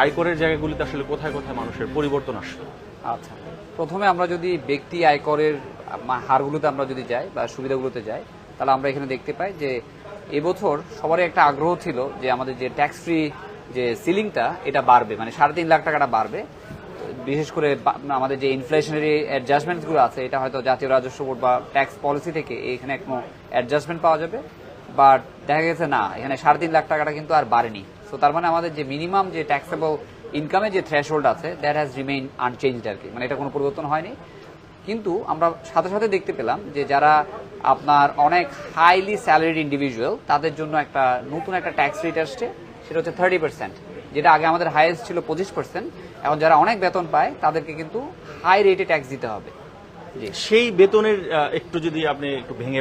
আয়করের জায়গাগুলিতে আসলে কোথায় কোথায় মানুষের পরিবর্তন আসলো? আচ্ছা, প্রথমে আমরা যদি ব্যক্তি আয়করের হারগুলোতে আমরা যদি যাই বা সুবিধাগুলোতে যাই, তাহলে আমরা এখানে দেখতে পাই যে এবছর সবারই একটা আগ্রহ ছিল যে আমাদের যে ট্যাক্স ফ্রি যে সিলিংটা এটা বাড়বে, মানে 3.5 লাখ টাকাটা বাড়বে। বিশেষ করে আমাদের যে ইনফ্লেশনারি অ্যাডজাস্টমেন্টসগুলো আছে, এটা হয়তো জাতীয় রাজস্ব বোর্ড বা ট্যাক্স পলিসি থেকে এখানে কোনো অ্যাডজাস্টমেন্ট পাওয়া যাবে, বাট দেখা গেছে না, এখানে 3.5 লাখ টাকাটা কিন্তু আর বাড়েনি। সো তার মানে আমাদের যে মিনিমাম যে ট্যাক্সেবল ইনকামের যে থ্রেশহোল্ড আছে, দ্যাট হ্যাজ রিমেইন আনচেঞ্জড আর কি, মানে এটা কোনো পরিবর্তন হয়নি। কিন্তু আমরা সাথে সাথে দেখতে পেলাম যে যারা আপনার অনেক হাইলি স্যালারিড ইন্ডিভিজুয়াল, তাদের জন্য একটা নতুন একটা ট্যাক্স রেট আসছে, সেটা হচ্ছে 30%, যেটা আগে আমাদের হাইয়েস্ট ছিল 25%। এখন যারা অনেক বেতন পায় তাদেরকে কিন্তু হাই রেটে ট্যাক্স দিতে হবে। সেই বেতনের একটু যদি আপনি একটু ভেঙে